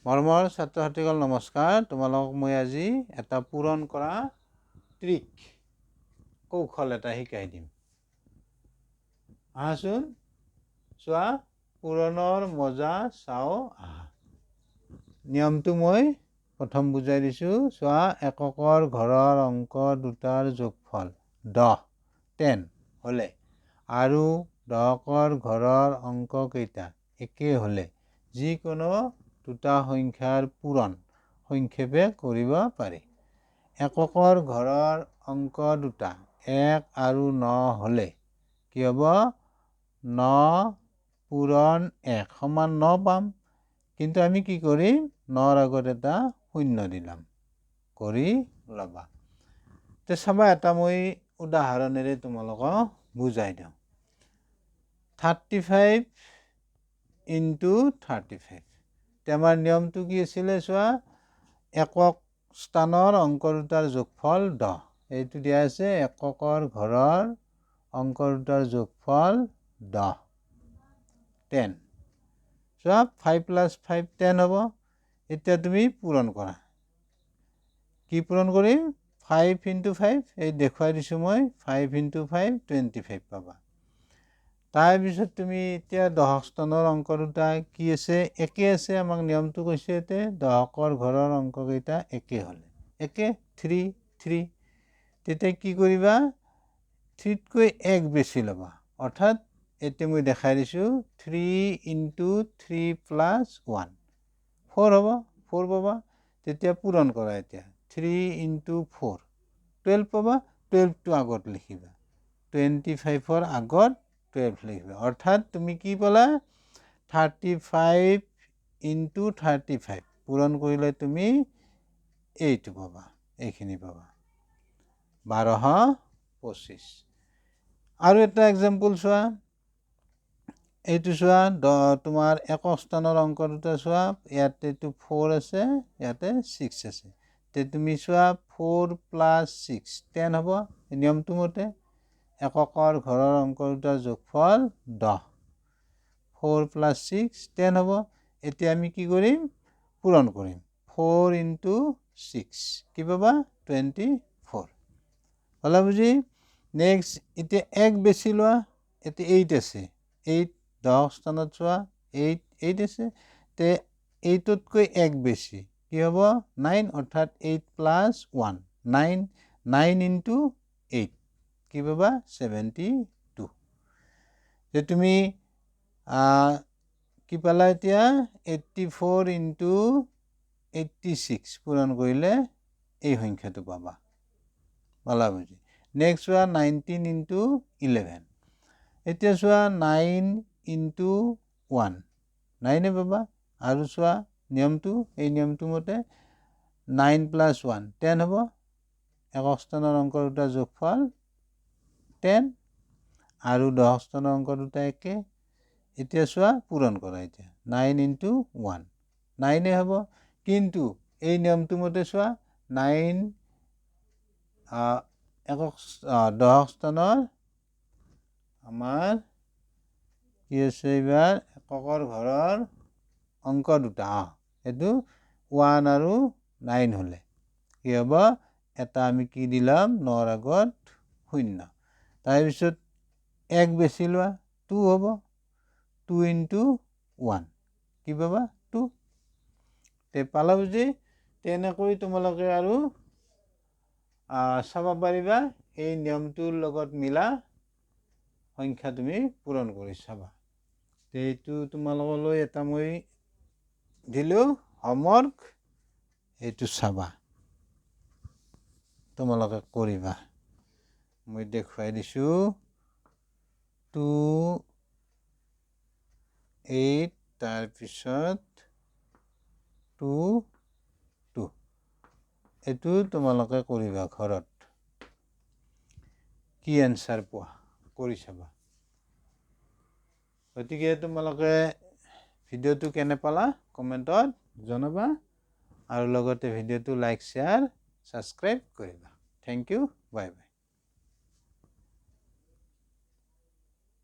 মৰমৰ ছাত্ৰ ছাত্ৰীসকল নমস্কাৰ। তোমালোকক মই আজি এটা পূৰণ কৰা ট্ৰিক কৌশল এটা শিকাই দিম। আহাচোন চোৱা, পূৰণৰ মজা চাও আহা। নিয়মটো মই প্ৰথম বুজাই দিছোঁ। চোৱা, এককৰ ঘৰৰ অংক দুটাৰ যোগফল 10 হ'লে আৰু দহকৰ ঘৰৰ অংক কেইটা একে হ'লে যিকোনো দুটা সংখ্যাৰ পূৰণ সংক্ষেপে কৰিব পাৰি। এককৰ ঘৰৰ অংক দুটা 1 আৰু 9 হ'লে কি হ'ব? 9 পূৰণ 1 সমান 9 পাম। কিন্তু আমি কি কৰিম? 9ৰ আগত এটা শূন্য দিলাম। কৰি ল'বা। তে চাবা, এটা মই উদাহৰণেৰে তোমালোকক বুজাই দিওঁ। 35 × 35। আমাৰ নিয়মটো কি আছিলে? চোৱা, একক স্থানৰ অংক দুটাৰ যোগফল 10। এইটো দিয়া আছে এককৰ ঘৰৰ অংক দুটাৰ যোগফল 10। চোৱা, 5 + 5 10 হ'ব। এতিয়া তুমি পূৰণ কৰা। কি পূৰণ কৰিম? 5 × 5, এই দেখুৱাই দিছোঁ মই। 5 × 5 25 পাবা। তাৰপিছত তুমি এতিয়া দহক স্থানৰ অংক দুটা কি আছে? একে আছে। আমাক নিয়মটো কৈছে ইয়াতে দহকৰ ঘৰৰ অংককেইটা একে হ'লে একে 3। তেতিয়া কি কৰিবা? 3তকৈ 1 বেছি ল'বা। অৰ্থাৎ এতিয়া মই দেখাই দিছোঁ 3 × 3 + 1 4 হ'ব। 4 পাবা। তেতিয়া পূৰণ কৰা। এতিয়া 3 × 4 12 পাবা। 12টো আগত লিখিবা। 25ৰ আগত 12 লিখিবা। অৰ্থাৎ তুমি কি পালা? 35 × 35 পূৰণ কৰিলে তুমি এইটো পাবা। এইখিনি পাবা 1225। আৰু এটা এক্সাম্পল চোৱা। এইটো চোৱা, তোমাৰ একক স্থানৰ অংক দুটা চোৱা। ইয়াতেটো 4 আছে, ইয়াতে 6 আছে। তে তুমি চোৱা 4 + 6 10 হ'ব। নিয়মটো মতে এককৰ ঘৰৰ অংক দুটাৰ যোগফল 10। 4 + 6 10 হ'ব। এতিয়া আমি কি কৰিম? পূৰণ কৰিম। 4 × 6 কি পাবা? 24 হ'লা বুজি। নেক্সট, এতিয়া 1 বেছি লোৱা। এতিয়া 8 আছে। 8 10 স্থানত চোৱা, 8 আছে। তে 8তকৈ 1 বেছি কি হ'ব? 9। অৰ্থাৎ 8 + 1 9। 9 × 8 কি পাবা? 72। যে তুমি কি পালা এতিয়া? 84 × 86 পূৰণ কৰিলে এই সংখ্যাটো পাবা। পালা বুজি। নেক্সট চোৱা, 19 × 11। এতিয়া চোৱা, 9 × 1 9 পাবা। আৰু চোৱা নিয়মটো, এই নিয়মটো মতে 9 + 1 10 হ'ব। একক স্থানৰ অংক দুটা যোগফল 10 আৰু 10 স্থানৰ অংক দুটা একে। এতিয়া চোৱা, পূৰণ কৰা। এতিয়া 9 × 1 9 হ'ব। কিন্তু এই নিয়মটো মতে চোৱা, 9 10 স্থানৰ আমাৰ কি আছে? এইবাৰ এককৰ ঘৰৰ অংক দুটা এইটো 1 আৰু 9 হ'লে কি হ'ব? এটা আমি কি দিলাম? 9ৰ আগত শূন্য। তাৰপিছত 1 বেছি লোৱা, 2 হ'ব। 2 × 1 কি পাবা? 2। তে পালা বুজি। তেনেকৈ তোমালোকে আৰু চাব পাৰিবা। এই নিয়মটোৰ লগত মিলা সংখ্যা তুমি পূৰণ কৰি চাবা। এইটো তোমালোকলৈ এটা মই দিলোঁ হোমৱৰ্ক। এইটো চাবা, তোমালোকে কৰিবা। মই দেখুৱাই দিছোঁ 2 8 তাৰপিছত 2 2 এইটো তোমালোকে কৰিবা ঘৰত। কি এনচাৰ পোৱা কৰি চাবা। গতিকে তোমালোকে ভিডিঅ'টো কেনে পালা কমেণ্টত জনাবা। আৰু লগতে ভিডিঅ'টো লাইক, শ্বেয়াৰ, ছাবস্ক্ৰাইব কৰিবা। Thank you. Bye by.